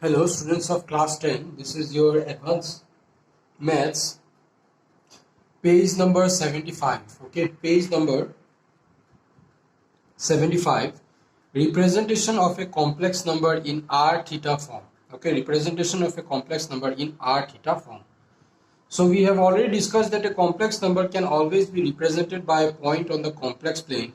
Hello students of class 10, this is your advanced maths page number 75. Okay, page number 75, representation of a complex number in r theta form. Okay, representation of a complex number in r theta form. So we have already discussed that a complex number can always be represented by a point on the complex plane.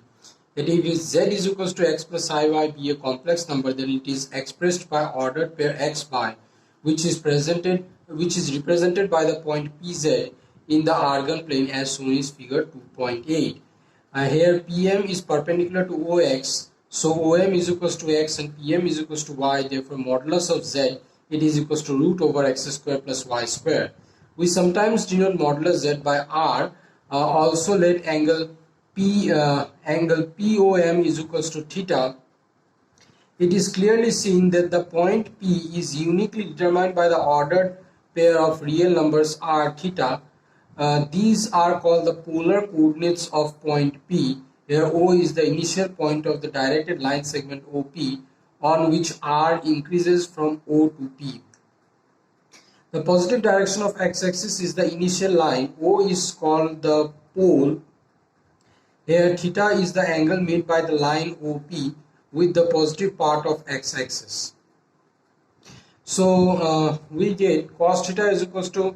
That if z is equals to x plus iy be a complex number, then it is expressed by ordered pair x by, which is represented by the point pz in the argon plane as shown in figure 2.8. Here pm is perpendicular to ox, so om is equals to x and pm is equals to y. Therefore modulus of z, it is equals to root over x square plus y square. We sometimes denote modulus z by r. Also let angle POM is equals to theta. It is clearly seen that the point P is uniquely determined by the ordered pair of real numbers r theta. These are called the polar coordinates of point P. Here O is the initial point of the directed line segment OP on which r increases from O to P. The positive direction of x-axis is the initial line. O is called the pole. Here theta is the angle made by the line OP with the positive part of x-axis. So we get cos theta is equals to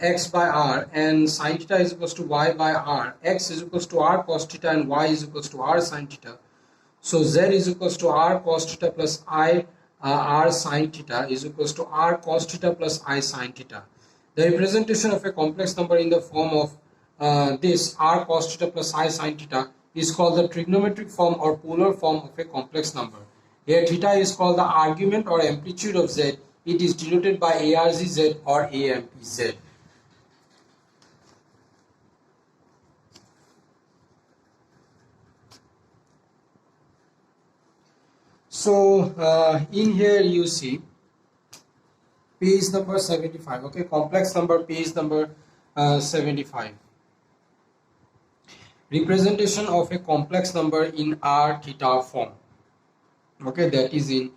x by r and sin theta is equals to y by r. X is equals to r cos theta and y is equals to r sin theta. So z is equals to r cos theta plus I r sin theta is equals to r cos theta plus I sin theta. The representation of a complex number in the form of this r cos theta plus I sin theta is called the trigonometric form or polar form of a complex number. Here theta is called the argument or amplitude of z. It is denoted by ARZZ or AMPZ. So in here you see page number 75. Okay, complex number, page number 75. Representation of a complex number in r theta form. Okay, that is in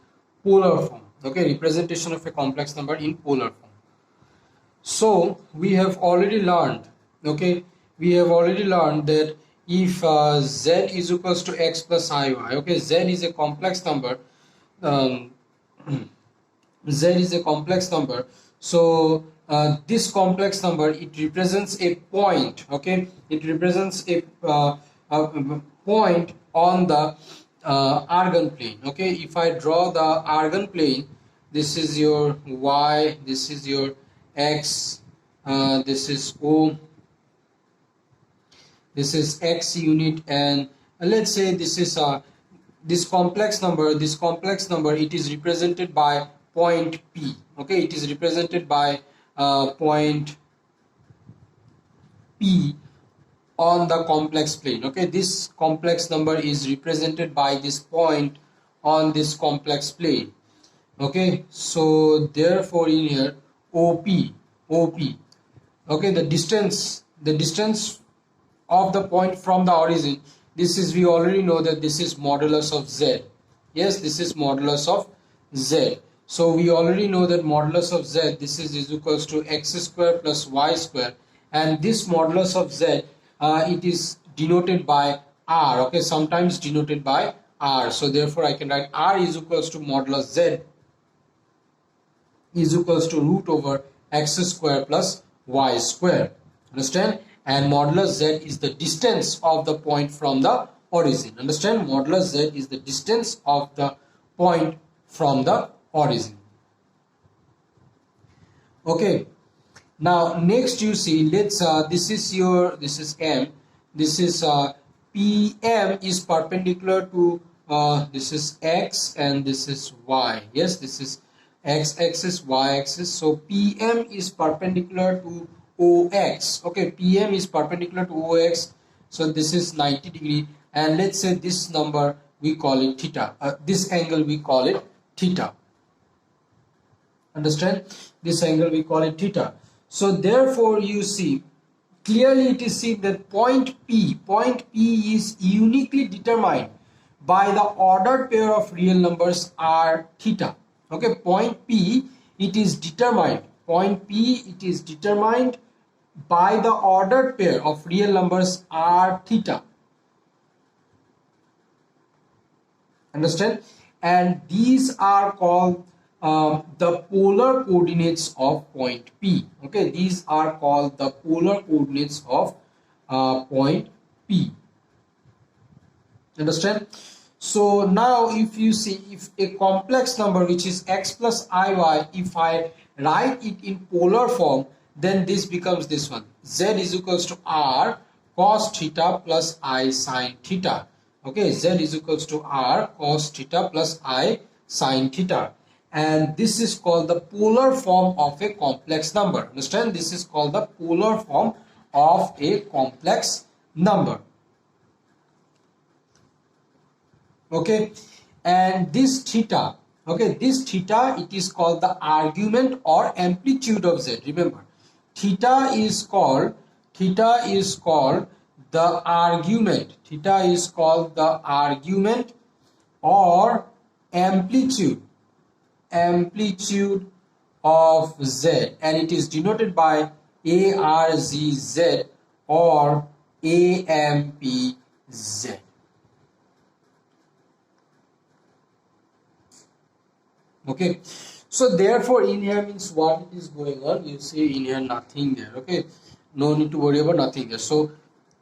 polar form. Okay, representation of a complex number in polar form. So we have already learned, okay, that if z is equals to x plus iy, okay, z is a complex number, z is a complex number. So this complex number, it represents a point. Okay, it represents a point on the argon plane. Okay, if I draw the argon plane, this is your y, this is your x, this is o, this is x unit, and let's say this is this complex number, it is represented by point P. Okay, it is represented by point P on the complex plane. Okay, this complex number is represented by this point on this complex plane. Okay, so therefore in here OP, okay, the distance of the point from the origin, this is, we already know that this is modulus of z. Yes, this is modulus of z. So we already know that modulus of z, this is equals to x square plus y square, and this modulus of z, it is denoted by r. Okay, sometimes denoted by r. So therefore I can write r is equals to modulus z is equals to root over x square plus y square. Understand? And modulus z is the distance of the point from the origin. Understand? Modulus z is the distance of the point from the origin. Okay. Now next you see, let's this is m, this is pm is perpendicular to this is x and this is y. Yes, this is x axis, y axis. So pm is perpendicular to ox. Okay, pm is perpendicular to ox, so this is 90 degree, and let's say this number we call it theta, this angle we call it theta. Understand? This angle we call it theta. So therefore you see clearly, it is seen that point P is uniquely determined by the ordered pair of real numbers r theta. Okay, point P, it is determined. Point P, it is determined by the ordered pair of real numbers r theta. Understand? And these are called the polar coordinates of point P. Okay, these are called the polar coordinates of point P. Understand? So now if you see, if a complex number which is x plus iy, if I write it in polar form, then this becomes this one: z is equals to r cos theta plus I sin theta. Okay, z is equals to r cos theta plus I sin theta, and this is called the polar form of a complex number. Understand? This is called the polar form of a complex number. Okay, and this theta, okay, this theta, it is called the argument or amplitude of z. Remember, theta is called the argument. Theta is called the argument or amplitude of z, and it is denoted by ARZZ or AMPZ. Okay, so therefore in here means what it is going on, you see in here nothing there. Okay, no need to worry about nothing there. So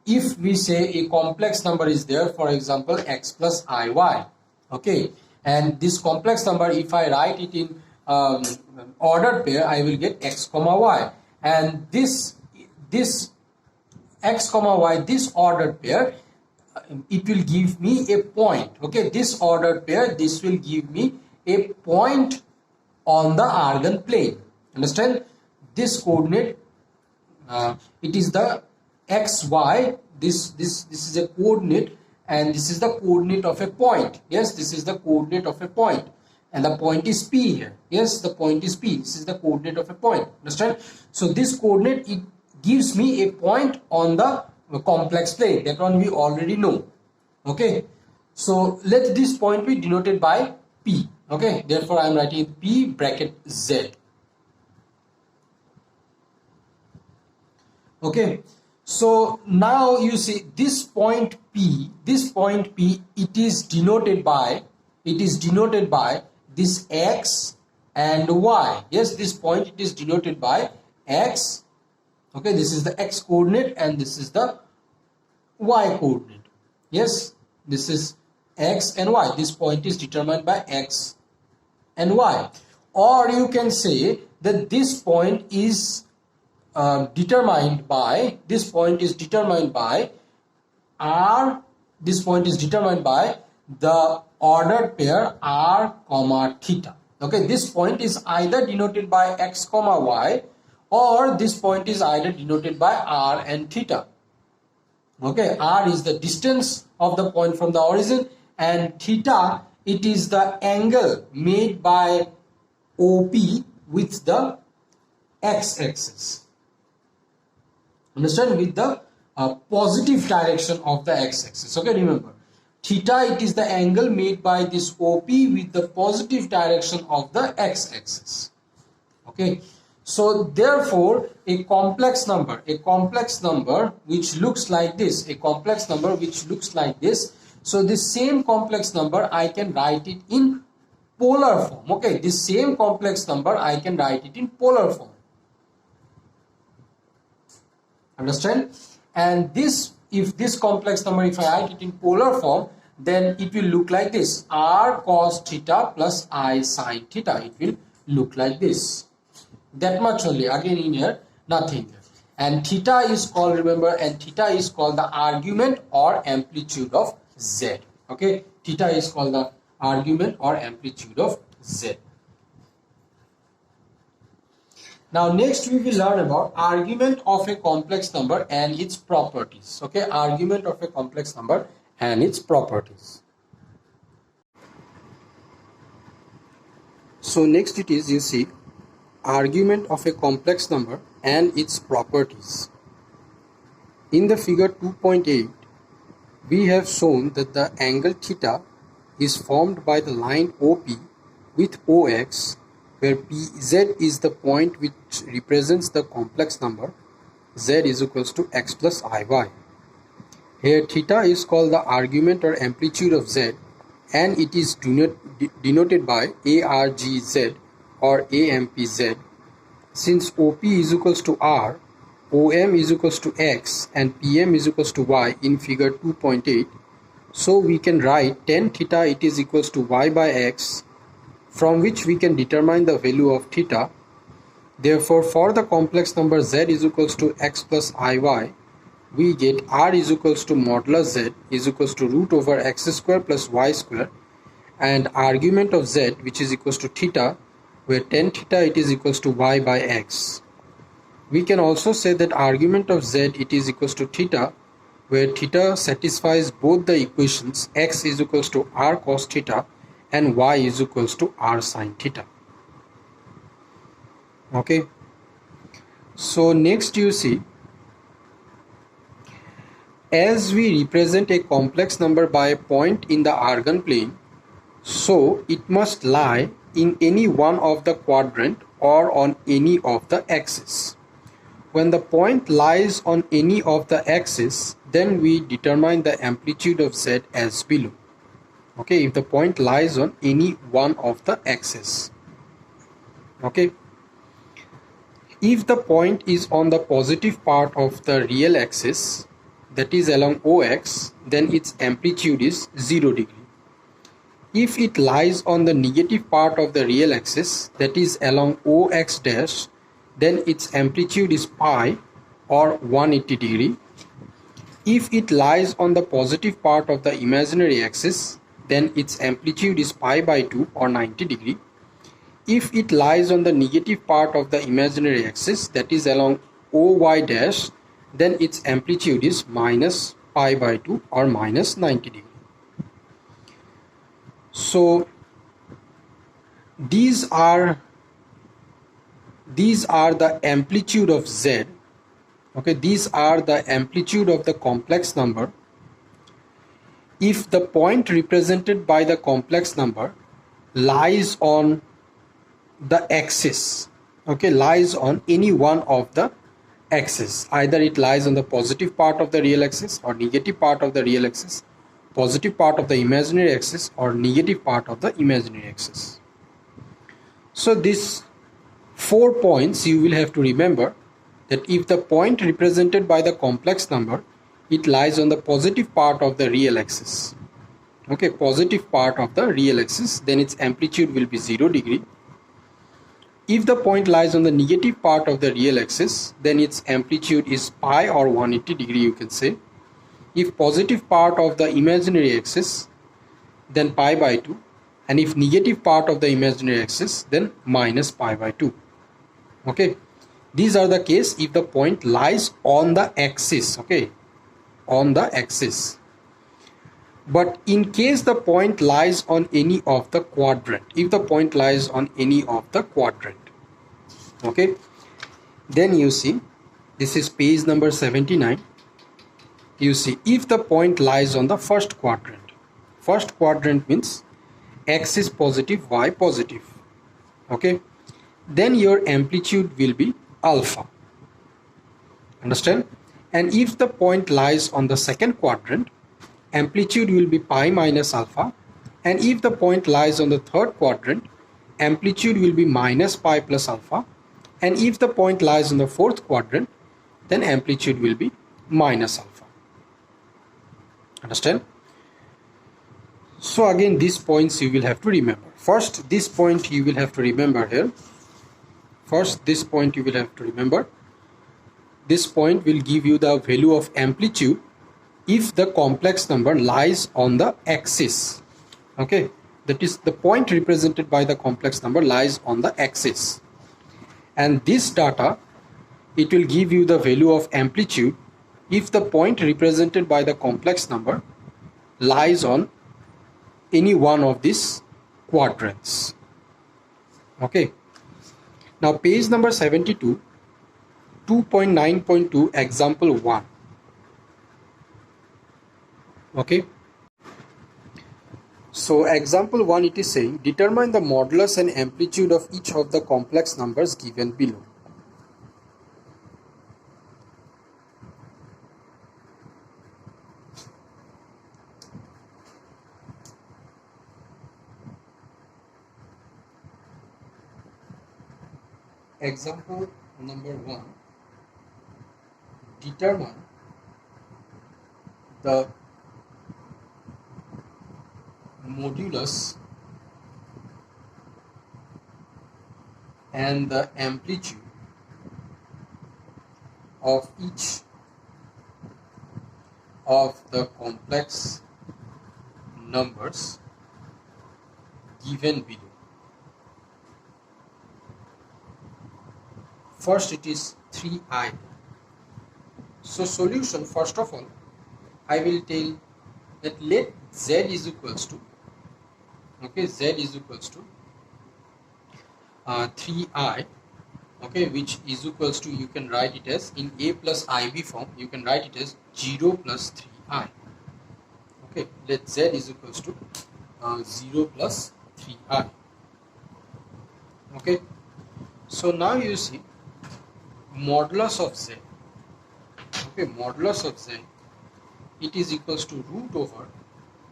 if we say a complex number is there, for example x plus iy, okay, and this complex number, if I write it in ordered pair, I will get x comma y, and this x comma y, this ordered pair, it will give me a point. Okay, this ordered pair, this will give me a point on the Argand plane. Understand? This coordinate, it is the xy. This is a coordinate, and this is the coordinate of a point. Yes, this is the coordinate of a point, and the point is P here. Yes, the point is P. This is the coordinate of a point. Understand? So this coordinate, it gives me a point on the complex plane. That one we already know. Okay, so let this point be denoted by P. Okay, therefore I am writing P bracket Z. Okay, so now you see this point P, it is denoted by this x and y. Yes, this point, it is denoted by x. Okay, this is the x coordinate and this is the y coordinate. Yes, this is x and y. This point is determined by x and y. Or you can say that this point is determined by r. This point is determined by the ordered pair r comma theta. Okay, this point is either denoted by x comma y, or this point is either denoted by r and theta. Okay, r is the distance of the point from the origin, and theta, it is the angle made by OP with the x-axis. Understand? With the positive direction of the x-axis. Okay, remember, theta, it is the angle made by this OP with the positive direction of the x-axis. Okay, so therefore a complex number which looks like this, so this same complex number I can write it in polar form. Okay, this same complex number I can write it in polar form. Understand? And this, if this complex number, if I write it in polar form, then it will look like this: r cos theta plus I sin theta. It will look like this. That much only. Again in here nothing. And theta is called, remember, and theta is called the argument or amplitude of z. Okay, theta is called the argument or amplitude of z. Now next we will learn about argument of a complex number and its properties. Okay, argument of a complex number and its properties. So next it is, you see, argument of a complex number and its properties. In the figure 2.8, we have shown that the angle theta is formed by the line OP with OX, where PZ is the point which represents the complex number Z is equals to X plus IY. Here theta is called the argument or amplitude of Z, and it is denoted by ARGZ or AMPZ. Since OP is equals to R, OM is equals to X and PM is equals to Y in figure 2.8, so we can write tan theta it is equals to Y by X, from which we can determine the value of theta. Therefore, for the complex number Z is equals to X plus IY, we get R is equals to modulus Z is equals to root over X square plus Y square, and argument of Z, which is equals to theta, where tan theta it is equals to Y by X. We can also say that argument of Z it is equals to theta, where theta satisfies both the equations X is equals to R cos theta and Y is equals to R sin theta. Okay, so next you see, as we represent a complex number by a point in the argon plane, so it must lie in any one of the quadrant or on any of the axes. When the point lies on any of the axes, then we determine the amplitude of Z as below. Okay, if the point lies on any one of the axes. Okay, if the point is on the positive part of the real axis, that is along OX, then its amplitude is 0 degree. If it lies on the negative part of the real axis, that is along OX dash, then its amplitude is pi or 180 degree. If it lies on the positive part of the imaginary axis, then its amplitude is pi by 2 or 90 degree. If it lies on the negative part of the imaginary axis, that is along OY dash, then its amplitude is minus pi by 2 or minus 90 degree. So these are the amplitude of Z. Okay, these are the amplitude of the complex number if the point represented by the complex number lies on the axis. Okay, lies on any one of the axis. Either it lies on the positive part of the real axis or negative part of the real axis, positive part of the imaginary axis or negative part of the imaginary axis. So these 4 points you will have to remember, that if the point represented by the complex number, it lies on the positive part of the real axis. Okay, positive part of the real axis, then its amplitude will be 0 degree. If the point lies on the negative part of the real axis, then its amplitude is pi or 180 degree, you can say. If positive part of the imaginary axis, then pi by 2, and if negative part of the imaginary axis, then minus pi by 2. Okay, these are the case if the point lies on the axis. Okay, on the axis. But in case the point lies on any of the quadrant, if the point lies on any of the quadrant, okay, then you see, this is page number 79. You see, if the point lies on the first quadrant means X is positive, Y positive. Okay, then your amplitude will be alpha. Understand? And if the point lies on the second quadrant, amplitude will be pi minus alpha. And if the point lies on the third quadrant, amplitude will be minus pi plus alpha. And if the point lies on the fourth quadrant, then amplitude will be minus alpha. Understand? So again, these points you will have to remember. First, this point you will have to remember here. First, this point you will have to remember. This point will give you the value of amplitude if the complex number lies on the axis. Okay, that is, the point represented by the complex number lies on the axis. And this data, it will give you the value of amplitude if the point represented by the complex number lies on any one of these quadrants. Okay, now page number 72, 2.9.2 example 1. Okay, So example 1, it is saying determine the modulus and amplitude of each of the complex numbers given below. Example number 1, determine the modulus and the amplitude of each of the complex numbers given below. First, it is 3i. So solution, first of all, I will tell that let z is equals to, okay, z is equals to 3i, okay, which is equals to, you can write it as in a plus ib form, you can write it as 0 plus 3i. Okay, let z is equals to 0 plus 3i. Okay, so now you see modulus of z, okay, modulus of z, it is equals to root over,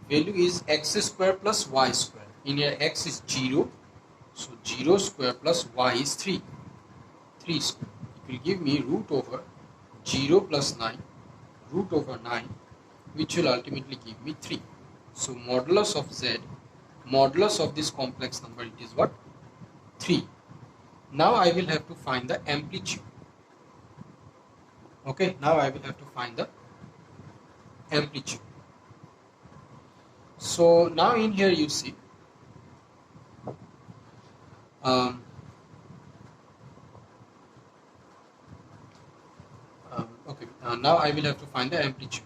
value is x square plus y square. In here x is 0, so 0 square plus y is 3 square. It will give me root over 0 plus 9, root over 9, which will ultimately give me 3. So modulus of z, modulus of this complex number, it is what? 3. Now I will have to find the amplitude. Okay, now I will have to find the amplitude. So now in here you see now I will have to find the amplitude.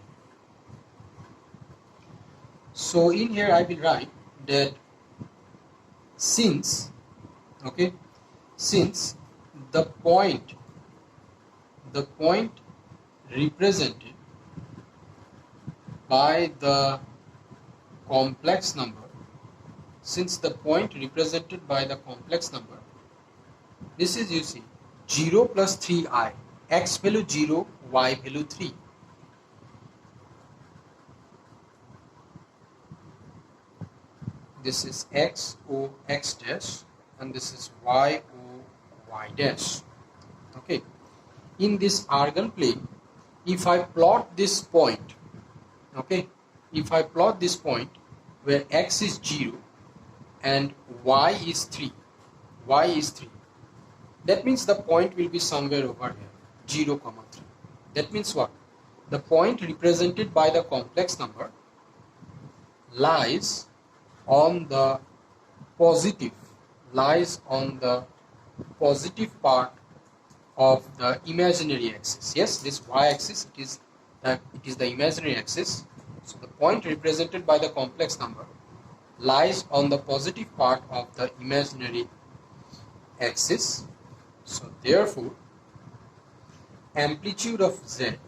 So in here I will write that since, okay, since the point represented by the complex number, since the point represented by the complex number, this is, you see, 0 plus 3i, x value 0, y value 3. This is x o x dash and this is y o y dash. Okay, in this argon plane, if I plot this point, okay, if I plot this point where x is 0 and y is 3, that means the point will be somewhere over here, 0, 3. That means what? The point represented by the complex number lies on the positive part of the imaginary axis. Yes, this y-axis, it is the imaginary axis. So the point represented by the complex number lies on the positive part of the imaginary axis. So therefore, amplitude of z,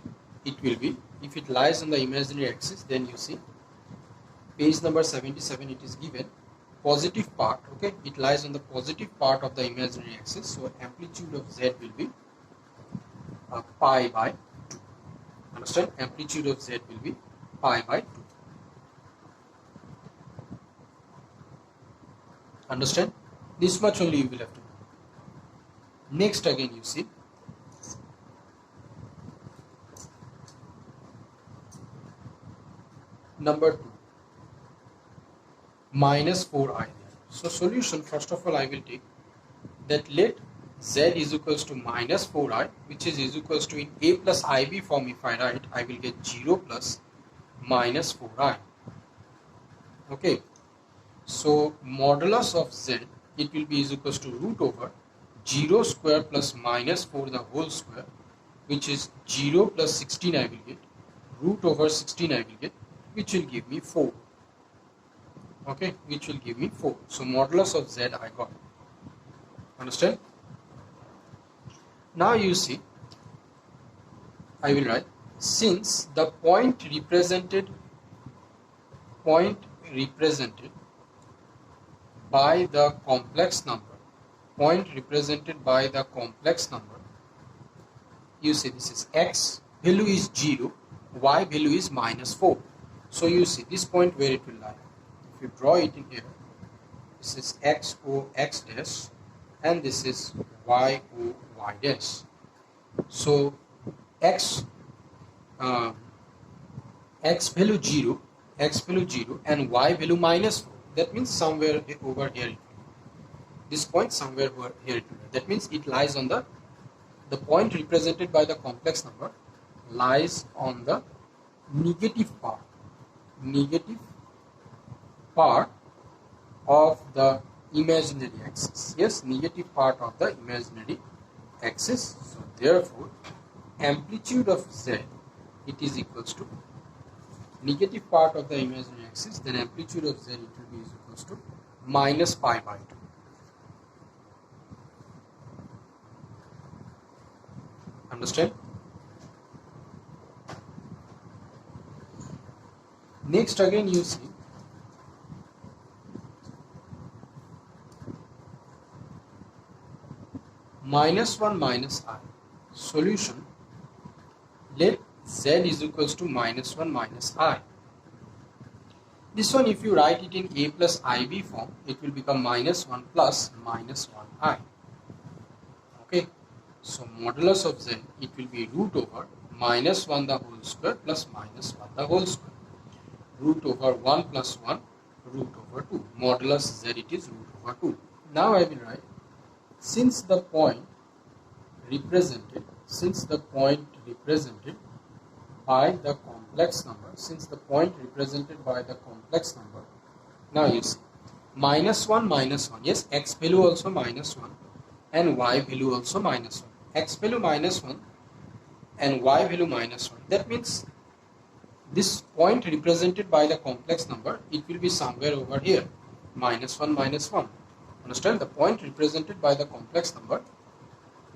it will be, if it lies on the imaginary axis, then you see page number 77, it is given positive part, okay, it lies on the positive part of the imaginary axis. So amplitude of z will be pi by 2. Understand? Amplitude of z will be pi by 2. Understand? This much only you will have to do. Next again you see number 2, minus 4i. So solution, first of all I will take that let z is equals to minus 4i, which is equals to, in a plus ib form if I write, I will get 0 plus minus 4i. Okay, so modulus of z, it will be equals to root over 0 square plus minus 4 the whole square, which is 0 plus 16 I will get, root over 16 I will get, which will give me 4. Okay, which will give me 4. So modulus of z I got. Understand? Now you see, I will write, since the point represented by the complex number, point represented by the complex number, you see this is x value is 0, y value is -4. So you see this point where it will lie. If you draw it in here, this is x o x dash and this is y o y dash. So x x value 0, x value 0 and y value -4. That means somewhere over here. This point somewhere over here. That means it lies on the point represented by the complex number lies on the negative part of the imaginary axis. Yes, negative part of the imaginary axis. So therefore, amplitude of z, it is equals to negative part of the imaginary axis, then amplitude of z, it will be equals to -π/2. Understand? Next again you see -1 minus I. Solution, let z is equals to -1 minus I. This one, if you write it in a plus ib form, it will become -1 plus -1i. Okay, so modulus of z, it will be root over -1 the whole square plus -1 the whole square. Root over 1 plus 1, root over 2. Modulus z, it is root over 2. Now I will write, since the point represented by the complex number, now you see -1 -1, yes, x value also -1 and y value also -1, x value -1 and y value -1. That means this point represented by the complex number, it will be somewhere over here, -1 -1. Understand? The point represented by the complex number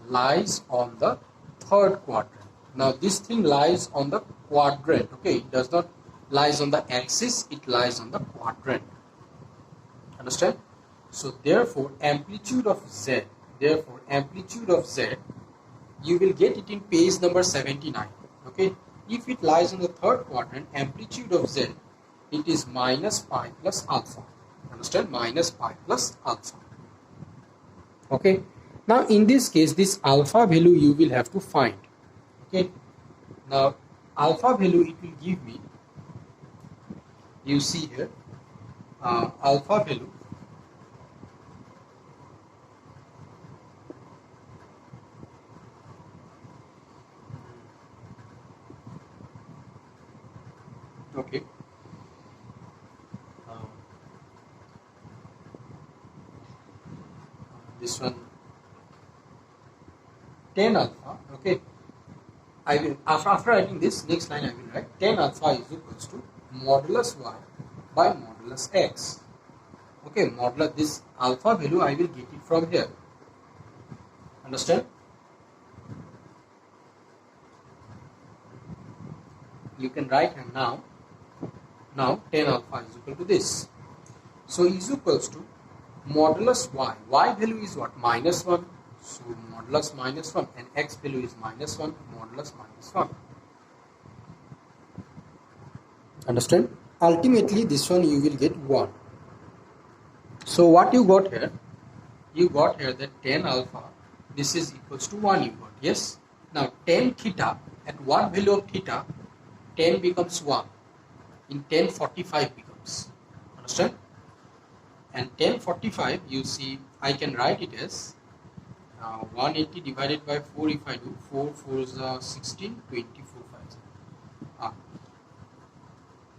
lies on the third quadrant. Now this thing lies on the quadrant. Okay, it does not lies on the axis, it lies on the quadrant. Understand? So therefore amplitude of z, you will get it in page number 79. Okay, if it lies on the third quadrant, amplitude of z, it is -π plus alpha. Understand? -π plus alpha. Okay, now in this case, this alpha value you will have to find. Okay, now alpha value, it will give me, you see here, alpha value, okay, this one 10 alpha. Okay, I will after writing this next line, I will write 10 alpha is equals to modulus y by modulus x. Okay, modulus this alpha value, I will get it from here. Understand? You can write here now 10 alpha is equal to this. So is equals to modulus y. Y value is what? -1. So modulus -1 and x value is -1, modulus -1. Understand? Ultimately this one you will get 1. So what you got here? You got here that 10 alpha, this is equals to 1 you got. Yes? Now 10 theta, at what value of theta 10 becomes 1? In 1045 becomes. Understand? And 1045, you see, I can write it as 180 divided by 4. If I do 4 4s are 16, 24 5.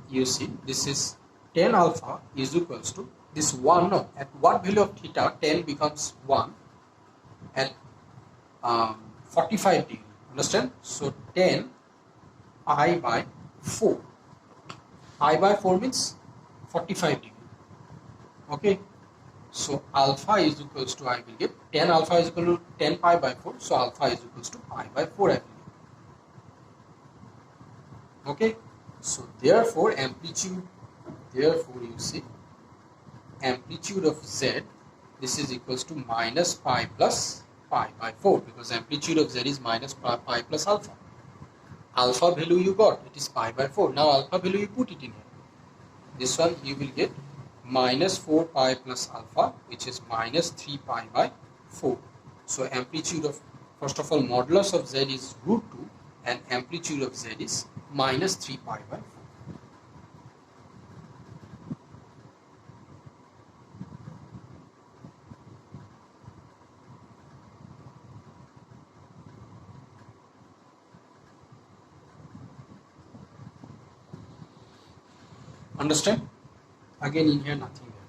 You see, this is 10 alpha is equals to this 1. No, at what value of theta 10 becomes 1? At 45 degree. Understand? So 10 I by 4. I by 4 means 45 degree. Okay, so alpha is equals to, I will get 10 alpha is equal to 10 pi by 4. So alpha is equals to pi by 4 I will get. Okay, so therefore amplitude, you see amplitude of Z, this is equals to minus pi plus pi by 4, because amplitude of Z is minus pi plus alpha. Alpha value you got, it is pi by 4. Now alpha value you put it in here. This one you will get minus 4 pi plus alpha, which is minus 3 pi by 4. So amplitude of, first of all, modulus of Z is root 2 and amplitude of Z is minus 3 pi by 4. Understand? Again in here nothing there.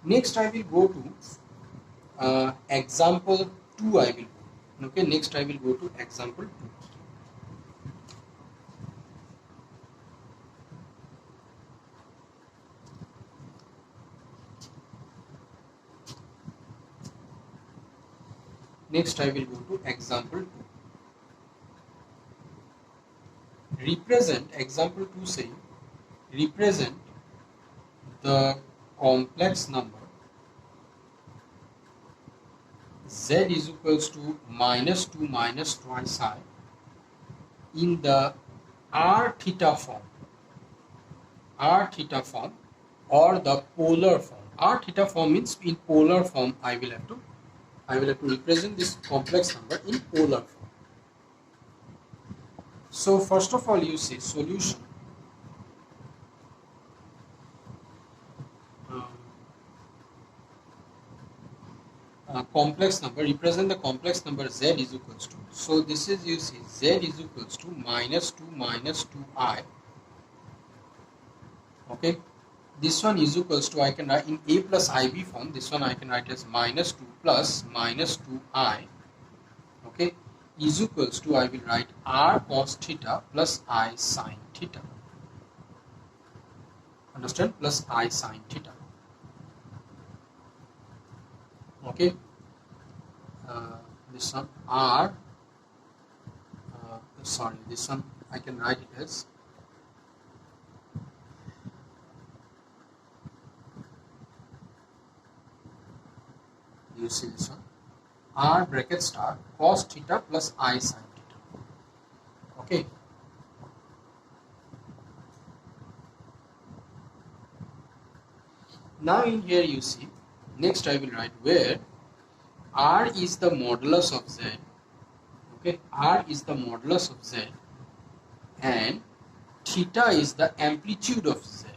Next I will go to example 2 I will go. Okay, next I will go to example 2. Next I will go to example 2. Represent, example 2 saying, represent the complex number Z is equals to minus 2 minus twice I in the R theta form or the polar form. R theta form means in polar form I will have to represent this complex number in polar form. So first of all you see solution. Complex number, represent the complex number Z is equals to, so this is, you see, Z is equals to minus 2i. Okay, this one is equals to, I can write in A plus IB form, this one I can write as minus 2 plus minus 2i. Okay, is equals to, I will write R cos theta plus I sin theta. Understand? Plus I sin theta. Okay, this one R, sorry, this one I can write it as you see this one R bracket star cos theta plus I sin theta. Okay, now in here you see, next I will write where R is the modulus of Z. Okay, R is the modulus of Z and theta is the amplitude of Z.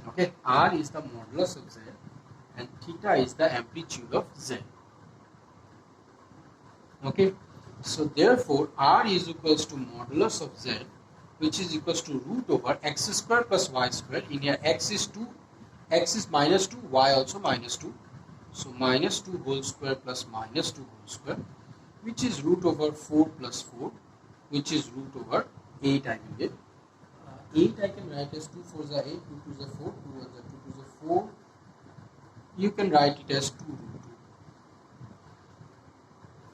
Okay, R is the modulus of Z and theta is the amplitude of Z. Okay, so therefore R is equals to modulus of Z, which is equals to root over x square plus y square. In here x is 2, x is minus 2, y also minus 2. So minus 2 whole square plus minus 2 whole square, which is root over 4 plus 4, which is root over 8 I will get. 8 I can write as 2 4s are 8, 2 2s are 4, 2 1s are 2 2s are 4. You can write it as 2 root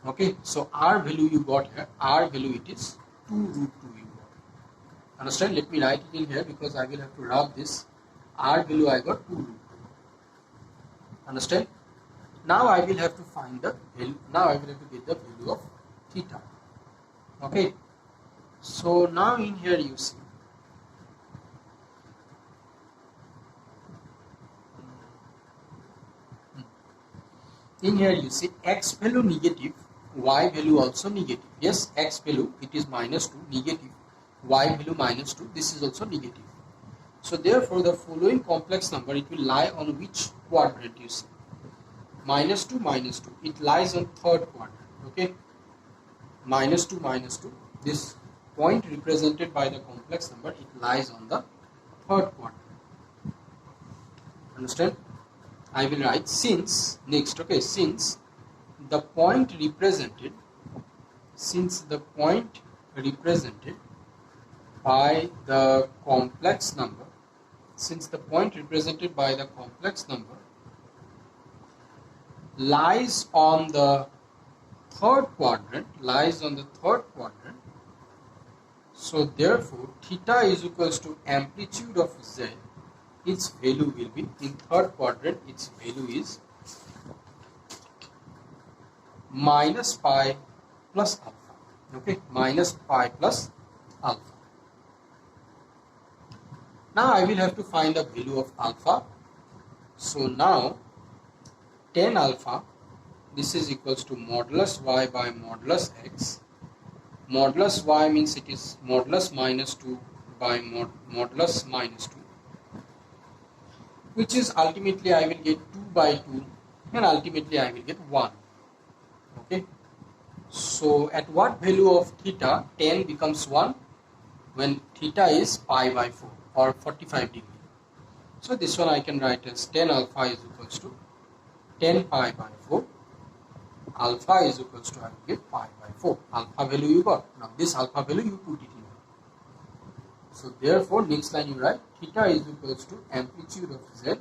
2. Okay, so R value you got here, R value it is 2 root 2 you got. Understand? Let me write it in here because I will have to rub this. R value I got 2 root 2. Understand? Now I will have to find the value, now I will have to get the value of theta. Okay, so now in here you see, in here you see x value negative, y value also negative. Yes, x value it is minus 2 negative, y value minus 2, this is also negative. So therefore the following complex number, it will lie on which quadrant you see? Minus 2 minus 2, it lies on third quadrant. Okay, minus 2 minus 2, this point represented by the complex number, it lies on the third quadrant. Understand? I will write since, next, okay, since the point represented by the complex number, lies on the third quadrant, so therefore theta is equals to amplitude of Z its value will be, in third quadrant, its value is minus pi plus alpha. Okay, minus pi plus alpha. Now I will have to find the value of alpha. So now tan alpha, this is equals to modulus y by modulus x. Modulus y means it is modulus minus 2 by modulus minus 2, which is ultimately I will get 2 by 2 and ultimately I will get 1. Okay, so at what value of theta tan becomes 1? When theta is pi by 4 or 45 degree. So this one I can write as tan alpha is equals to tan pi by 4. Alpha is equals to, I will get pi by 4. Alpha value you got. Now this alpha value you put it in. So therefore next line you write theta is equals to amplitude of z. It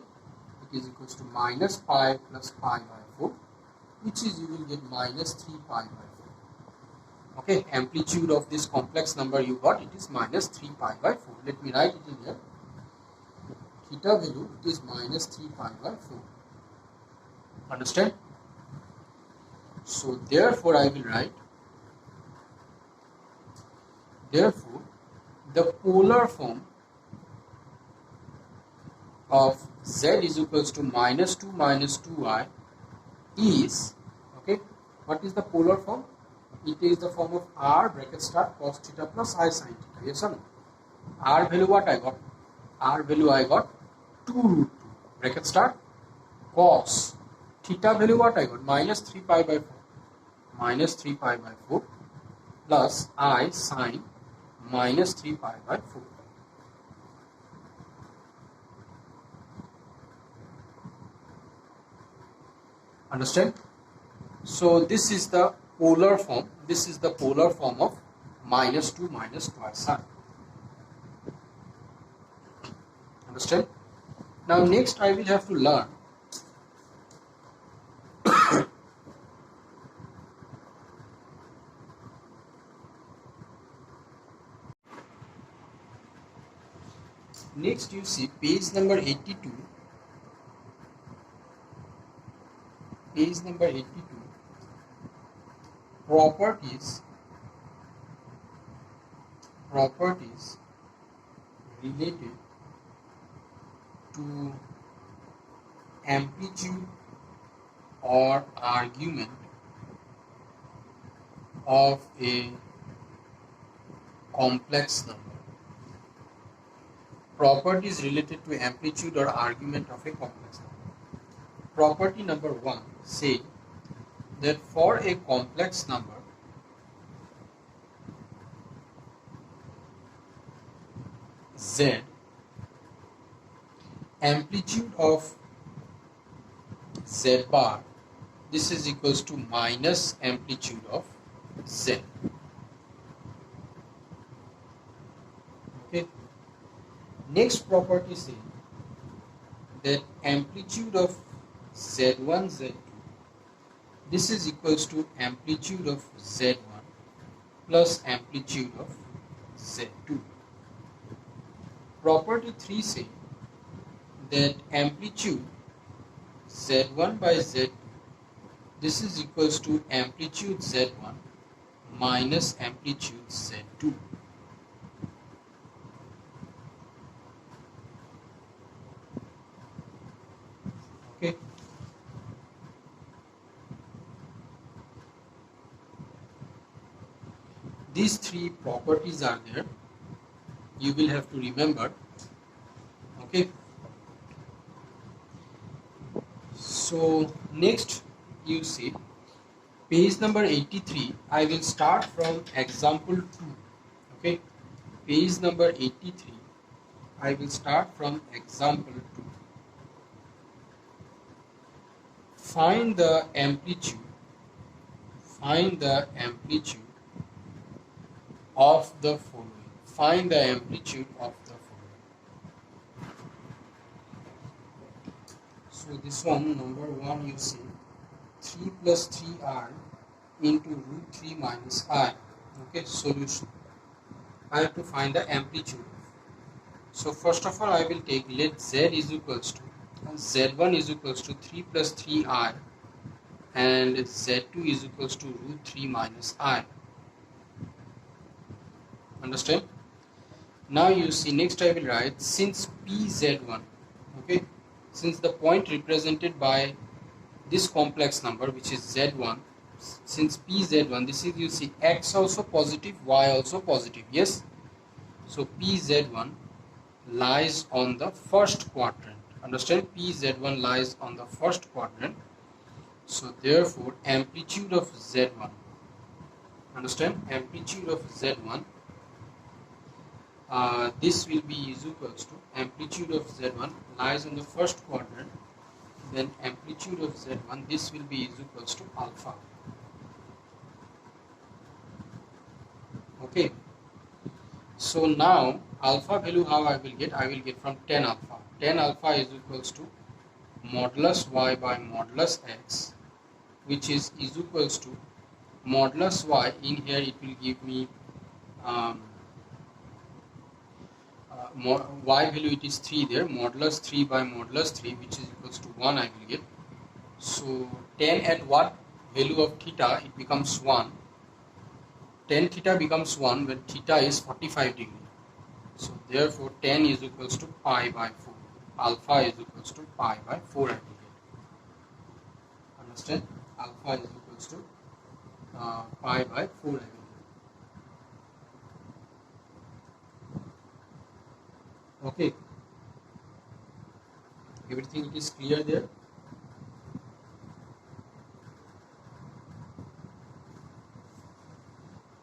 is equals to minus pi plus pi by 4, which is you will get minus 3 pi by 4. Okay, amplitude of this complex number you got, it is minus 3 pi by 4. Let me write it in here. Theta value, it is minus 3 pi by 4. Understand? So therefore I will write, therefore the polar form of z is equals to minus 2 minus 2i is, okay, what is the polar form? It is the form of r bracket start cos theta plus I sin theta. Yes or no? R value what I got? R value I got 2 root 2 bracket start cos theta value what I got? Minus 3 pi by 4. Minus 3 pi by 4 plus I sin minus 3 pi by 4. Understand? So this is the polar form. This is the polar form of minus 2 minus twice I. Understand? Now next I will have to learn next you see page number 82. Page number 82. Properties related to amplitude or argument of a complex number. Properties related to amplitude or argument of a complex number. Property number 1 say that for a complex number z, amplitude of z bar, this is equals to minus amplitude of z. Okay. Next property says that amplitude of z1 z2, this is equals to amplitude of z1 plus amplitude of z2. Property 3 says that amplitude z1 by z2, this is equals to amplitude z1 minus amplitude z2. Okay. These three properties are there. You will have to remember. Okay. So next you see page number 83. I will start from example 2. Okay. Page number 83. I will start from example 2. Find the amplitude. Find the amplitude of the following. Find the amplitude of the following. So this one, number 1, you see 3 plus 3r into root 3 minus r. Okay, solution. I have to find the amplitude. So first of all I will take, let Z is equals to Z1 is equals to 3 plus 3I and Z2 is equals to root 3 minus I. Understand? Now you see, next I will write, since PZ1, okay, since the point represented by this complex number which is Z1, since PZ1, this is, you see, X also positive, Y also positive, yes? So PZ1 lies on the first quadrant. Understand? PZ1 lies on the first quadrant. So therefore amplitude of Z1, understand, amplitude of Z1, this will be is equals to, amplitude of Z1 lies on the first quadrant, then amplitude of Z1, this will be is equals to alpha. Okay, so now alpha value how I will get? I will get from tan alpha. Tan alpha is equals to modulus y by modulus x, which is equals to modulus y. In here it will give me y value, it is 3 there, modulus 3 by modulus 3, which is equals to 1 I will get. So tan at what value of theta? It becomes 1. Tan theta becomes 1 when theta is 45 degree. So therefore tan is equals to pi by 4. Alpha is equals to pi by 4 I will get. Understand? Alpha is equals to pi by 4 I will get. Okay. Everything it is clear there?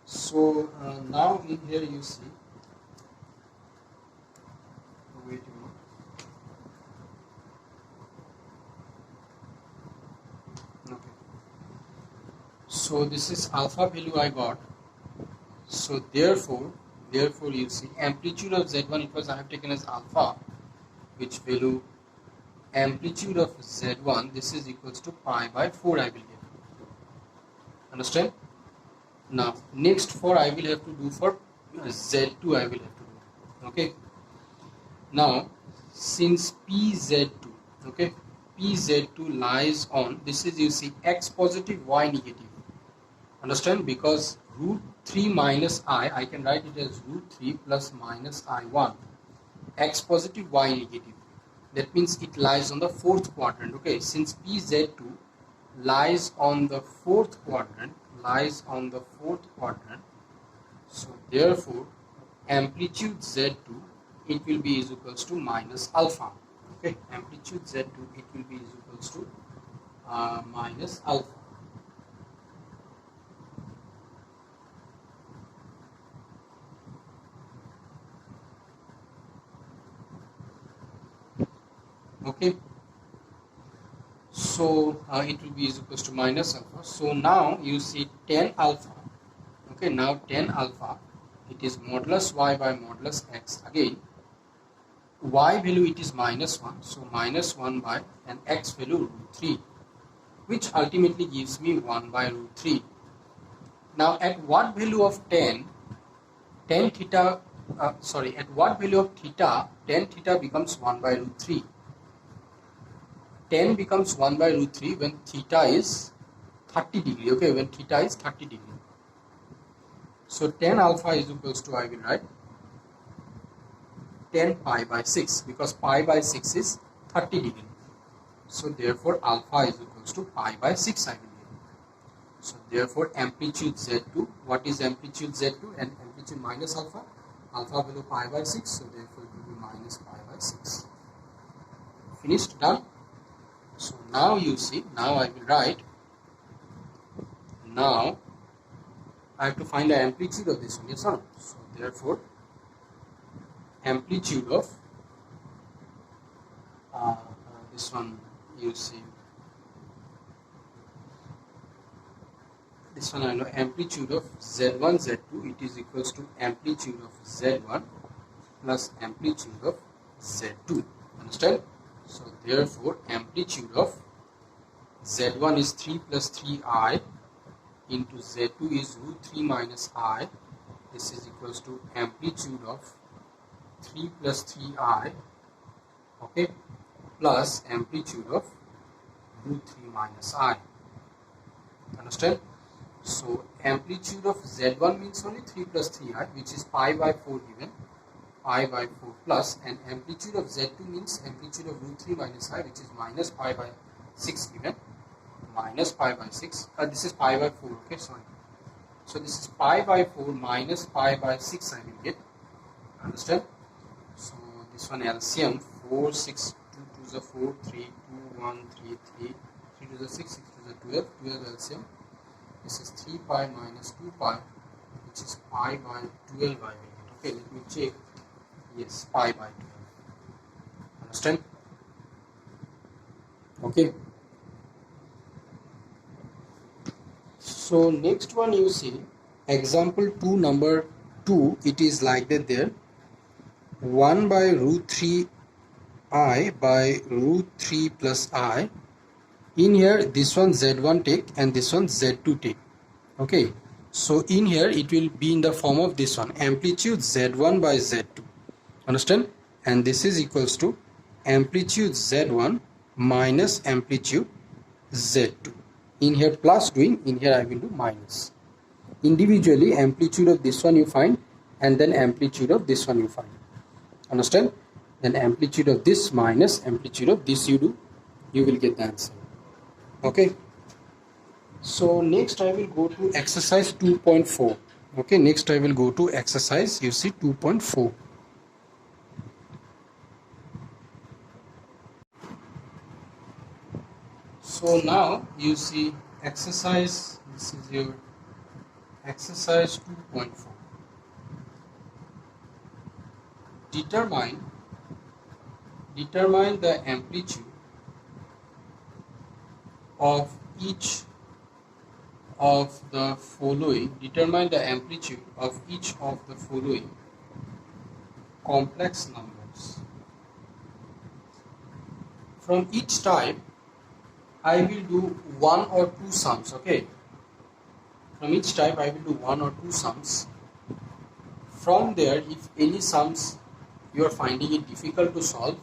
So now in here you see, wait a minute. Okay. So this is alpha value I got. So therefore you see amplitude of Z1, it was I have taken as alpha, which value amplitude of Z1, this is equals to pi by 4 I will get. Understand? Now next for I will have to do for Z2 I will have to do. Okay. Now since PZ2, okay, PZ2 lies on, this is, you see, X positive, Y negative. Understand? Because root 3 minus I can write it as root 3 plus minus I1. X positive, Y negative. That means it lies on the fourth quadrant. Okay, since PZ2 lies on the fourth quadrant, so therefore amplitude Z2, it will be is equals to minus alpha. Okay, amplitude Z2, it will be is equals to minus alpha. Okay, so it will be is equals to minus alpha. So now you see tan alpha. Okay, now tan alpha, it is modulus y by modulus x. Again, y value it is minus 1, so minus 1 by, and x value root 3, which ultimately gives me 1 by root 3. Now at what value of tan theta, at what value of theta, tan theta becomes 1 by root 3. Tan becomes 1 by root 3 when theta is 30 degree, okay, when theta is 30 degree. So tan alpha is equals to, I will write 10 pi by 6, because pi by 6 is 30 degree. So therefore alpha is equals to pi by 6 I will get. So therefore amplitude Z2, what is amplitude Z2? And amplitude minus alpha, alpha value pi by 6, so therefore it will be minus pi by 6. Finished? Done? So now you see, now I will write, now I have to find the amplitude of this one, yes or no? So therefore amplitude of this one, you see, this one I know, amplitude of Z1 Z2, it is equals to amplitude of Z1 plus amplitude of Z2. Understand? So therefore amplitude of Z1 is 3 plus 3I into Z2 is root 3 minus I. This is equals to amplitude of 3 plus 3i, okay, plus amplitude of root 3 minus I. Understand? So amplitude of Z1 means only 3 plus 3i, which is pi by 4 given, pi by 4 plus, and amplitude of Z2 means amplitude of root 3 minus I, which is minus pi by 6 given, minus pi by 6. This is pi by 4, okay, sorry. So this is pi by 4 minus pi by 6 I will get. Understand? So this one LCM 4, 6, 2 to the 4, 3, 2, 1, 3, 3, 3 to the 6, 6 to the 12, 12 LCM. This is 3 pi minus 2 pi, which is pi by 12 I will get. Okay, let me check. Yes, pi by 12. Understand? Okay. So next one you see, example 2 number 2, it is like that there. 1 by root 3 I by root 3 plus I. In here this one Z1 take and this one Z2 take. Okay, so in here it will be in the form of this one, amplitude Z1 by Z2. Understand? And this is equals to amplitude Z1 minus amplitude Z2. In here plus doing, in here I will do minus. Individually amplitude of this one you find, and then amplitude of this one you find. Understand? Then amplitude of this minus amplitude of this you do, you will get the answer. Okay. So next I will go to exercise 2.4. Okay, next I will go to exercise, you see, 2.4. So now you see exercise, this is your exercise 2.4. Determine the amplitude of each of the following. Determine the amplitude of each of the following complex numbers. From each type I will do one or two sums. Okay, from each type I will do one or two sums. From there, if any sums you are finding it difficult to solve,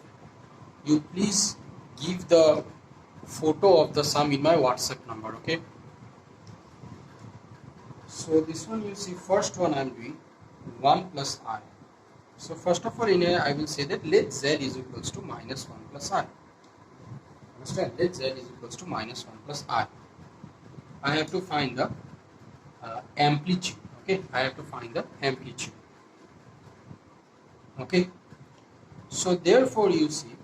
you please give the photo of the sum in my WhatsApp number. Okay, so this one you see, first one I am doing 1 plus I. So first of all, in here I will say that let Z is equals to minus 1 plus I. Understand? Let Z is equals to minus 1 plus I. I have to find the amplitude. Okay, I have to find the amplitude. Okay, so therefore you see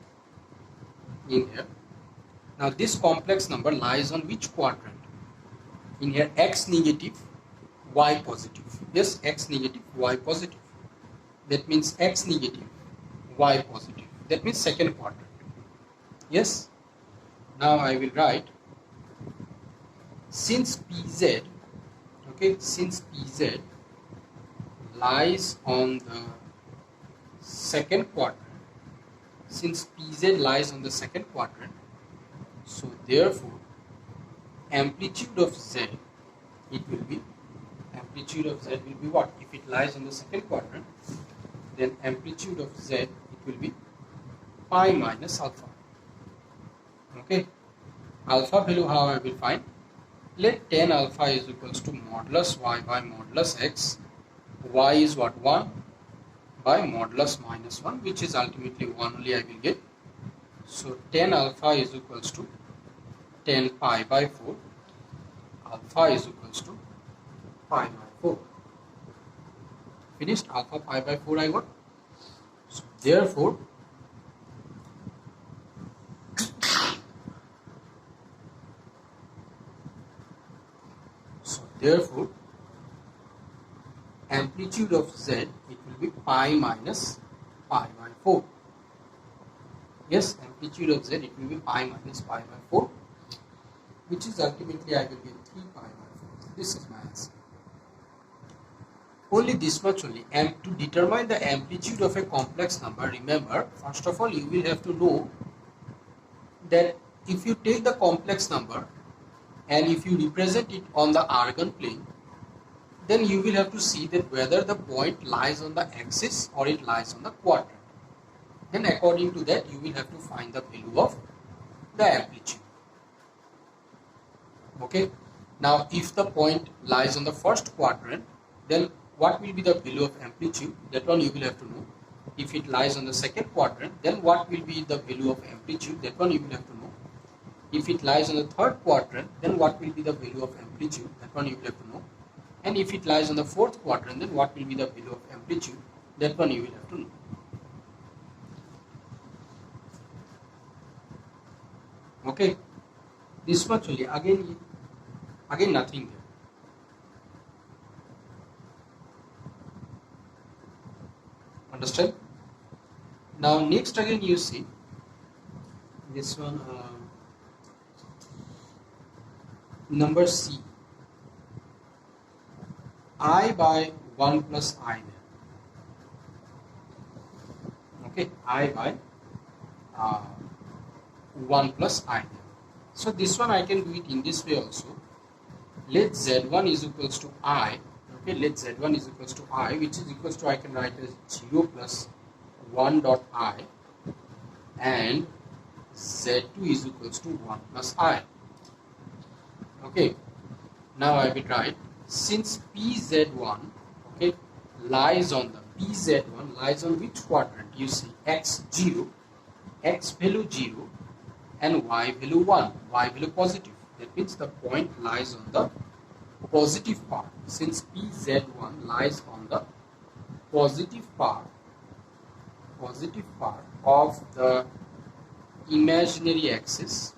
in here, now this complex number lies on which quadrant? In here, x negative, y positive. Yes, x negative, y positive. That means x negative, y positive. That means second quadrant. Yes. Now I will write, since Pz, okay, since Pz lies on the second quadrant, since Pz lies on the second quadrant, so therefore amplitude of Z, it will be, amplitude of Z will be what? If it lies on the second quadrant, then amplitude of Z, it will be pi minus alpha. Okay, alpha value how I will find? Let tan alpha is equals to modulus y by modulus x. Y is what? 1 by modulus minus 1, which is ultimately 1 only I will get. So tan alpha is equals to 10 pi by 4. Alpha is equals to pi by 4. Finished? Alpha pi by 4 I got. So therefore amplitude of Z, it will be pi minus pi by 4. Yes, amplitude of Z, it will be pi minus pi by 4, which is ultimately I will get 3 pi by 4. This is my answer. Only this much only. And to determine the amplitude of a complex number, remember, first of all, you will have to know that if you take the complex number and if you represent it on the Argand plane, then you will have to see that whether the point lies on the axis or it lies on the quadrant. Then according to that, you will have to find the value of the amplitude. Okay. Now, if the point lies on the first quadrant, then what will be the value of amplitude? That one you will have to know. If it lies on the second quadrant, then what will be the value of amplitude? That one you will have to know. If it lies on the third quadrant, then what will be the value of amplitude? That one you will have to know. And if it lies on the fourth quadrant, then what will be the value of amplitude? That one you will have to know. Okay, this much only. Again nothing there. Understand? Now next again you see this one, number C, I by 1 plus I there. Okay, I by 1 plus I there. So this one I can do it in this way also. Let Z1 is equals to I. Okay, let Z1 is equals to I, which is equals to, I can write as 0 plus 1 dot I, and Z2 is equals to 1 plus I. Okay, now I will write, since PZ1, okay, lies on the PZ1 lies on which quadrant? You see X0, X value 0 and Y value 1, Y value positive. That means the point lies on the positive part. Since PZ1 lies on the positive part of the imaginary axis,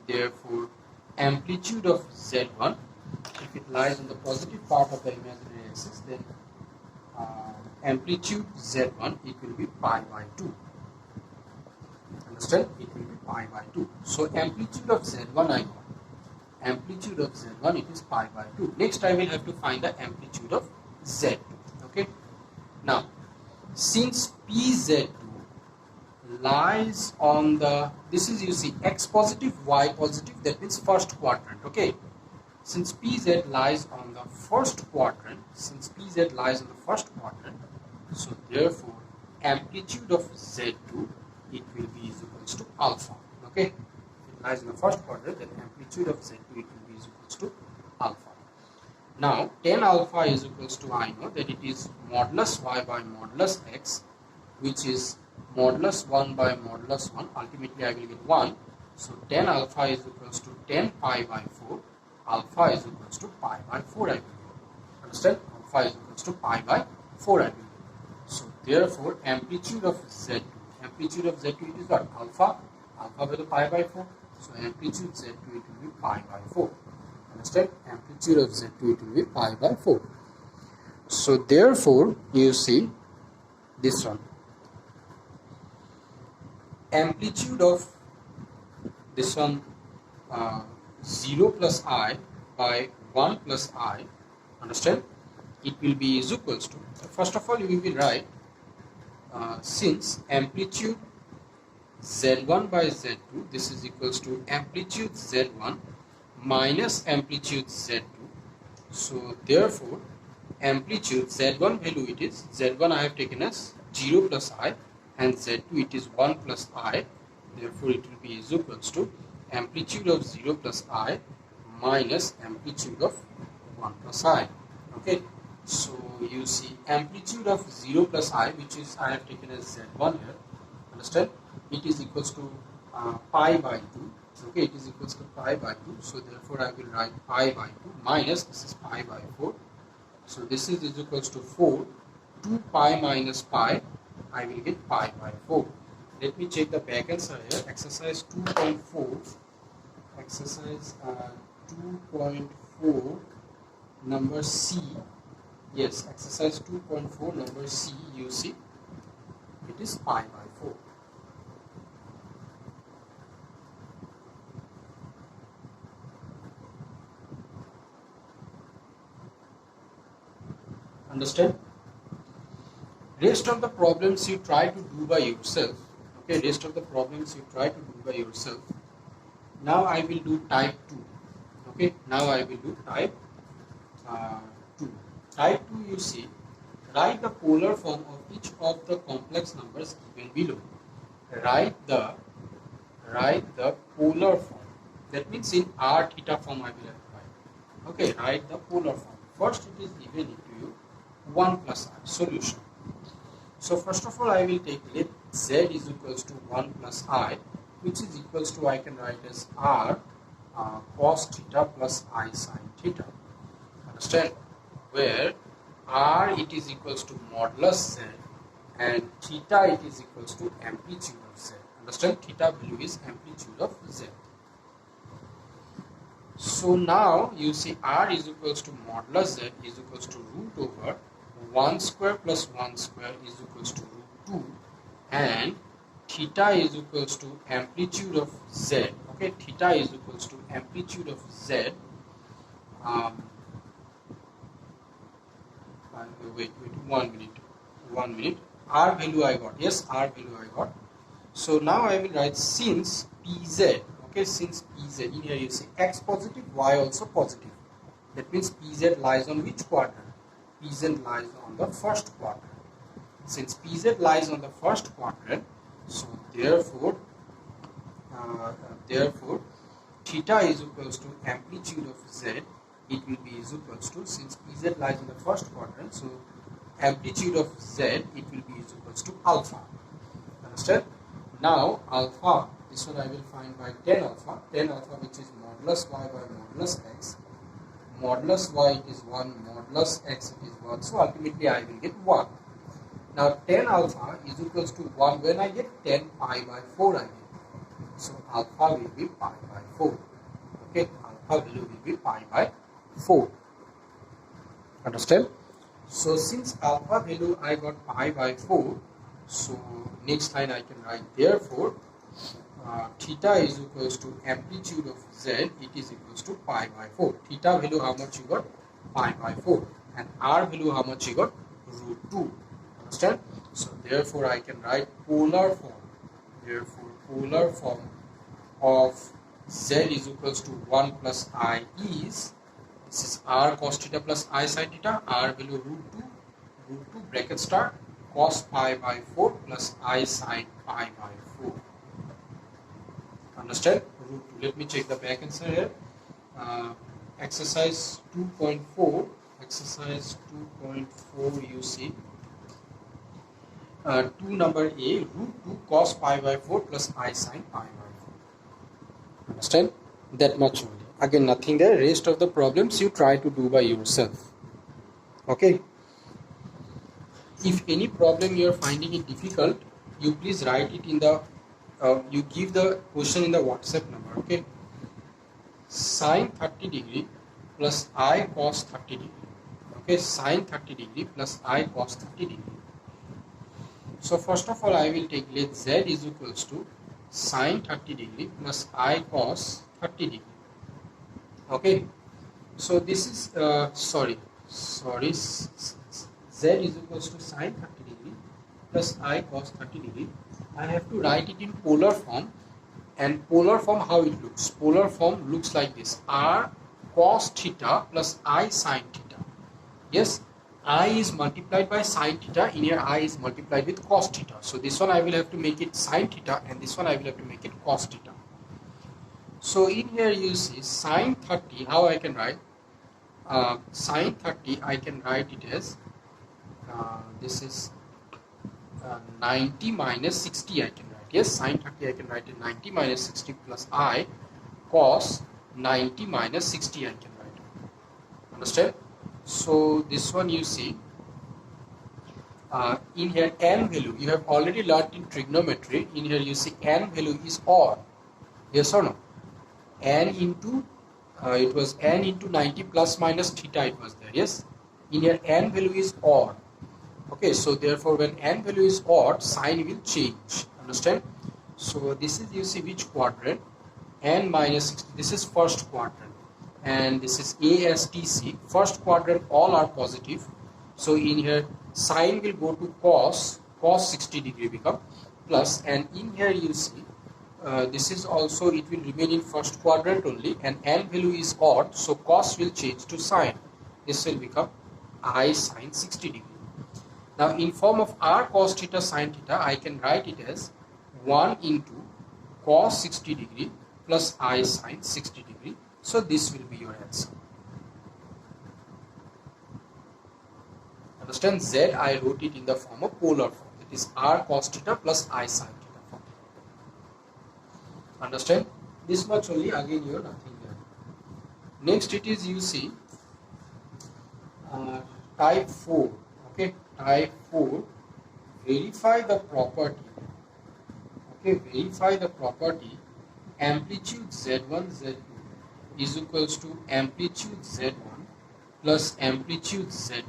therefore amplitude of Z1, if it lies on the positive part of the imaginary axis, then amplitude Z1, it will be pi by 2. Understand? It will be pi by 2. So amplitude of Z1 I got. Amplitude of Z1, it is pi by 2. Next I will have to find the amplitude of Z2. Okay. Now, since PZ2 lies on the, this is, you see, X positive, Y positive, that means first quadrant. Okay. Since PZ lies on the first quadrant, so therefore amplitude of Z2, it will be equals to alpha. Okay. If it lies in the first quadrant, then amplitude of Z2, it will be equals to alpha. Now tan alpha is equals to, I know that it is modulus Y by modulus X, which is modulus 1 by modulus 1. Ultimately I will get 1. So tan alpha is equals to 10 pi by 4. Alpha is equals to pi by 4 I will get. Understand? Alpha is equals to pi by 4 I will get. So therefore amplitude of Z2, it is what? Alpha value pi by 4. So amplitude Z2, it will be pi by 4. Understand? Amplitude of Z2, it will be pi by 4. So therefore you see this one, amplitude of this one 0 plus I by 1 plus I, understand, it will be is equals to, first of all we will write since amplitude Z1 by Z2, this is equals to amplitude Z1 minus amplitude Z2. So therefore amplitude Z1 value, it is Z1 I have taken as 0 plus I, and Z2 it is 1 plus I. Therefore it will be is equals to amplitude of 0 plus I minus amplitude of 1 plus I. Okay, so you see amplitude of 0 plus I, which is I have taken as Z1 here, understand, it is equals to pi by 2. Okay, it is equals to pi by 2. So therefore I will write pi by 2 minus, this is pi by 4. So this is equals to 4. 2 pi minus pi, I will get pi by 4. Let me check the back answer here. Exercise 2.4. Exercise 2.4 number C. Yes, exercise 2.4 number C, you see, it is pi by 4. Understand? Rest of the problems you try to do by yourself. Okay, rest of the problems you try to do by yourself. Now I will do type 2. Okay, now I will do type 2. Type 2, you see, write the polar form of each of the complex numbers given below. Write the polar form. That means in r theta form I will have to write. Okay, write the polar form. First it is given into you 1 plus r solution. So first of all I will take let z is equals to 1 plus I, which is equals to, I can write as r cos theta plus I sin theta. Understand? Where r it is equals to modulus z and theta it is equals to amplitude of z. Understand? Theta value is amplitude of z. So now you see r is equals to modulus z is equals to root over 1 square plus 1 square is equals to root 2, and theta is equals to amplitude of z. Okay, theta is equals to amplitude of z. Wait 1 minute. R value I got. Yes, R value I got. So now I will write since pz. Okay, since pz, in here you see x positive, y also positive. That means pz lies on which quadrant? Pz lies on the first quadrant. Since pz lies on the first quadrant, so therefore theta is equals to amplitude of z. It will be is equals to, since pz lies in the first quadrant, so amplitude of z it will be is equals to alpha. Understand? Now alpha, this one I will find by tan alpha, which is modulus y by modulus x. Modulus y it is 1, modulus x it is 1, so ultimately I will get 1. Now tan alpha is equals to 1 when I get 10 pi by 4 I get. So alpha will be pi by 4. Okay, alpha value will be pi by 4. Understand? So since alpha value I got pi by 4, so next line I can write therefore theta is equals to amplitude of z, it is equals to pi by 4. Theta value how much you got? Pi by 4. And r value how much you got? Root 2. Understand? So therefore I can write polar form. Therefore polar form of z is equals to 1 plus I is, this is r cos theta plus I sin theta, r value root 2 bracket start cos pi by 4 plus I sin pi by 4. Understand? Root 2. Let me check the back answer here. Exercise 2.4. Exercise 2.4 you see. 2 number A, root 2 cos pi by 4 plus I sin pi by 4. Understand? That much only. Again nothing there. Rest of the problems you try to do by yourself. Okay. If any problem you are finding it difficult, you please write it in the you give the question in the WhatsApp number. Okay, sin 30 degree plus I cos 30 degree. Okay, sin 30 degree plus I cos 30 degree. So first of all I will take let z is equals to sin 30 degree plus I cos 30 degree. Okay, so this is z is equals to sin 30 degree plus I cos 30 degree. I have to write it in polar form, and polar form how it looks? Polar form looks like this: r cos theta plus I sin theta. Yes, I is multiplied by sin theta, in here I is multiplied with cos theta. So this one I will have to make it sin theta and this one I will have to make it cos theta. So in here you see sin 30, how I can write? Sin 30 I can write it as this is 90 minus 60 I can write. Yes, sin 30 I can write it 90 minus 60 plus I cos 90 minus 60 I can write. Understand? So this one you see in here n value, you have already learnt in trigonometry. In here you see n value is odd. Yes or no? N into it was n into 90 plus minus theta it was there. Yes, in here n value is odd. Okay, so therefore when n value is odd, sign will change. Understand? So this is, you see, which quadrant? N minus 60. This is first quadrant, and this is ASTC. First quadrant all are positive. So in here sign will go to cos 60 degree become plus, and in here you see this is also, it will remain in first quadrant only, and n value is odd, so cos will change to sine. This will become I sine 60 degree. Now in form of r cos theta sine theta, I can write it as 1 into cos 60 degree plus I sine 60 degree. So this will be your answer. Understand, Z I wrote it in the form of polar form. It is r cos theta plus I sine theta form. Understand? This much only, again you are nothing there. Next it is, you see, type 4. Okay, type 4, verify the property. Okay, verify the property amplitude Z1 Z2 is equals to amplitude Z1 plus amplitude Z2.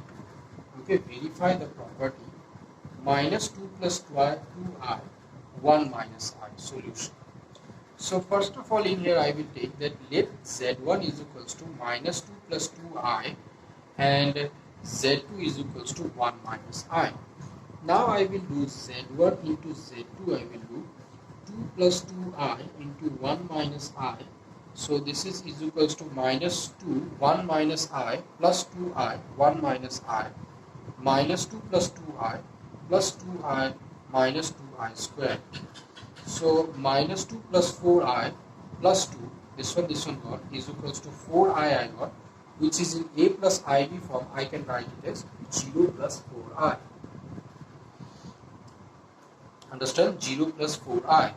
Okay, verify the property minus 2 plus 2i 1 minus I. Solution. So first of all, in here I will take that let Z1 is equals to minus 2 plus 2i and Z2 is equals to 1 minus I. Now I will do Z1 into Z2, I will do 2 plus 2i into 1 minus I. So this is equals to minus 2, 1 minus I plus 2i, 1 minus I, minus 2 plus 2i plus 2i minus 2i squared. So minus 2 plus 4i plus 2, this one got, is equals to 4i I got, which is in a plus ib form. I can write it as 0 plus 4i. Understand? 0 plus 4i.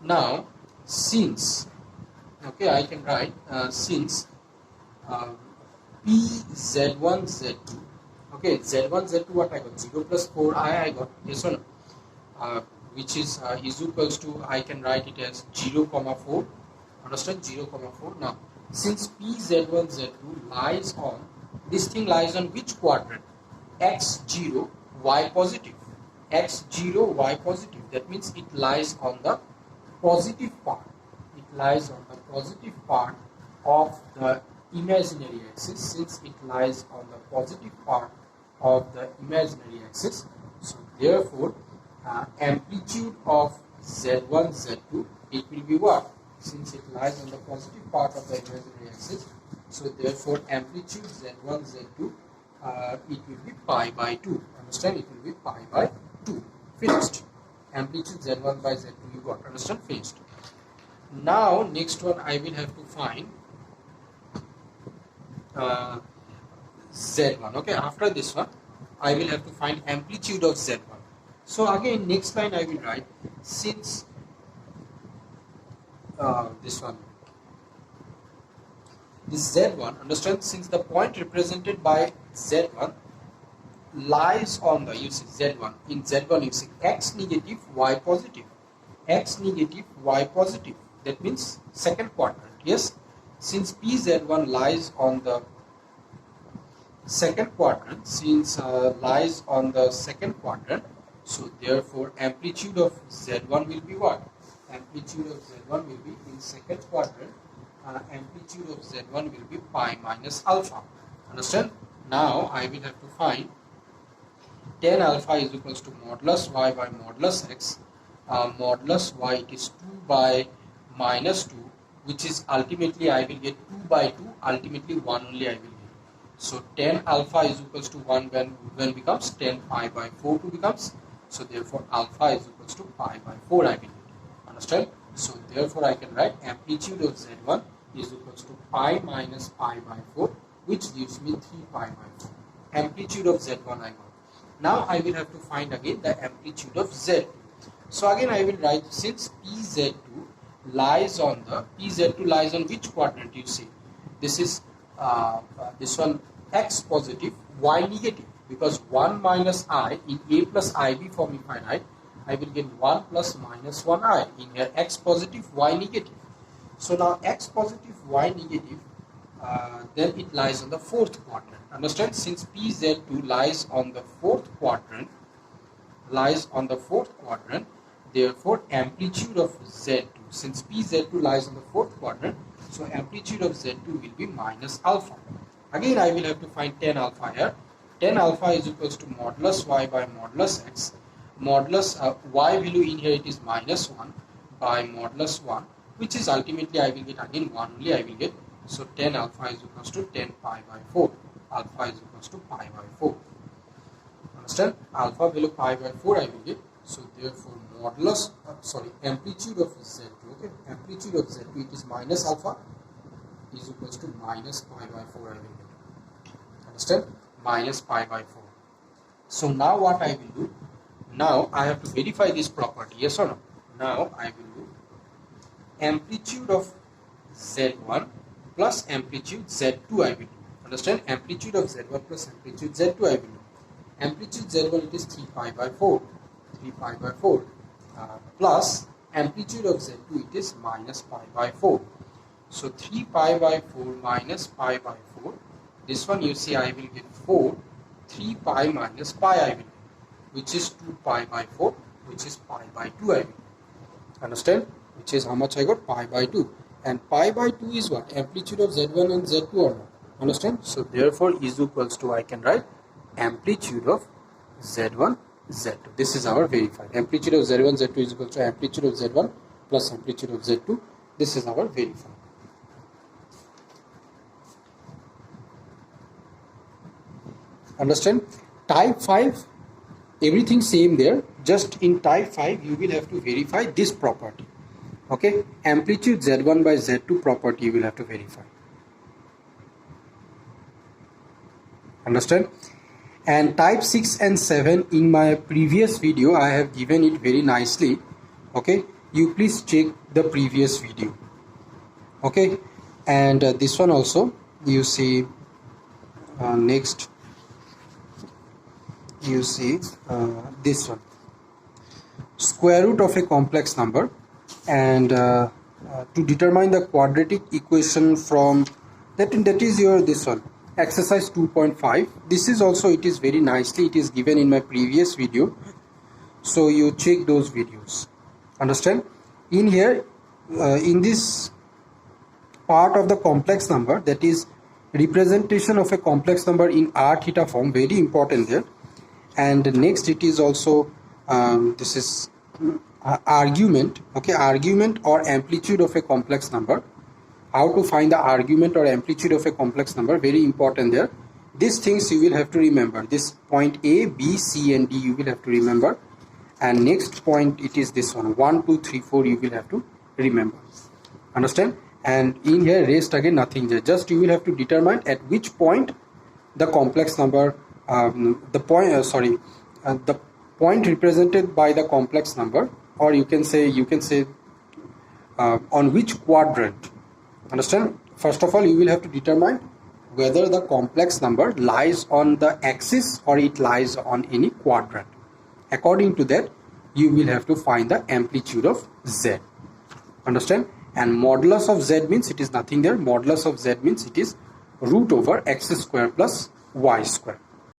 Now since, okay, I can write since p z1 z2, okay, z1 z2 what I got, 0 plus 4i I got, yes or no, which is equals to, I can write it as 0 comma 4. Understand? 0 comma 4. Now since p z1 z2 lies on, this thing lies on which quadrant? X0 y positive, x0 y positive. That means it lies on the positive part. It lies on the positive part of the imaginary axis. Since it lies on the positive part of the imaginary axis, so therefore amplitude of Z1 Z2, it will be what? Since it lies on the positive part of the imaginary axis, so therefore amplitude Z1 Z2, it will be pi by 2. Understand? It will be pi by 2. Finished. Amplitude Z1 by Z2 you got. Understand? Finished. Now next one I will have to find Z1. Okay, after this one I will have to find amplitude of Z1. So again next line I will write, since this Z1, understand, since the point represented by Z1 lies on the, you see Z1, in Z1 you see x negative y positive, x negative y positive, that means second quadrant. Yes, since PZ1 lies on the second quadrant, since lies on the second quadrant, so therefore amplitude of Z1 will be what? Amplitude of Z1 will be in second quadrant. Amplitude of Z1 will be pi minus alpha. Understand? Now I will have to find tan alpha is equals to modulus y by modulus x. Modulus y, it is 2 by minus 2, which is ultimately I will get 2 by 2, ultimately 1 only I will get. So tan alpha is equals to 1 when becomes tan pi by 4 2 becomes. So therefore alpha is equals to pi by 4 I will get. Understand? So therefore I can write amplitude of Z1 is equals to pi minus pi by 4, which gives me 3 pi by 4. Amplitude of Z1 I got. Now I will have to find again the amplitude of Z2. So again I will write, since PZ2 lies on the, PZ2 lies on which quadrant you see? This is this one x positive, y negative, because 1 minus I in a plus ib form if I write, I will get 1 plus minus 1i. In here x positive, y negative. So now x positive, y negative, then it lies on the fourth quadrant. Understand? Since PZ2 lies on the fourth quadrant, therefore amplitude of Z2, since PZ2 lies on the fourth quadrant, so amplitude of Z2 will be minus alpha. Again I will have to find tan alpha here. Tan alpha is equals to modulus y by modulus x. Modulus y value in here it is minus 1. by modulus 1, which is ultimately I will get again 1 only I will get. So 10 alpha is equals to 10 pi by 4. Alpha is equals to pi by 4. Understand? Alpha value pi by 4 I will get. So therefore modulus, amplitude of Z2, okay, amplitude of Z2, it is minus alpha is equals to minus pi by 4 I will get. Understand? Minus pi by 4. So now what I will do? Now I have to verify this property, yes or no? Now I will do amplitude of Z1 plus amplitude Z2 I will do. Understand? Amplitude of Z1 plus amplitude Z2 I will do. Amplitude Z1 it is 3 pi by 4. 3 pi by 4 plus amplitude of Z2 it is minus pi by 4. So 3 pi by 4 minus pi by 4. This one you see I will get 4. 3 pi minus pi I will get, which is 2 pi by 4, which is pi by 2 I will get. Understand? Which is how much I got? Pi by 2. And pi by 2 is what? Amplitude of Z1 and Z2 or not? Understand? So therefore is equals to, I can write amplitude of Z1, Z2. This is our verified. Amplitude of Z1, Z2 is equal to amplitude of Z1 plus amplitude of Z2. This is our verified. Understand? Type 5, everything same there. Just in type 5, you will have to verify this property. Okay? Amplitude Z1 by Z2 property you will have to verify. Understand? And type 6 and 7 in my previous video I have given it very nicely. Okay, you please check the previous video. Okay, and this one also you see. Next you see this one, square root of a complex number, and to determine the quadratic equation from that is your this one, exercise 2.5. this is also, it is very nicely, it is given in my previous video, so you check those videos. Understand? In here in this part of the complex number, that is representation of a complex number in r theta form, very important there. And next it is also this is argument. Okay, argument or amplitude of a complex number. How to find the argument or amplitude of a complex number, very important there. These things you will have to remember. This point A, B, C and D you will have to remember. And next point it is this one, 1, 2, 3, 4 you will have to remember. Understand? And in here rest again nothing there. Just you will have to determine at which point the complex number, the point represented by the complex number, or you can say on which quadrant. Understand? First of all, you will have to determine whether the complex number lies on the axis or it lies on any quadrant. According to that, you will have to find the amplitude of Z. Understand? And modulus of Z means it is nothing there. Modulus of Z means it is root over x square plus y square.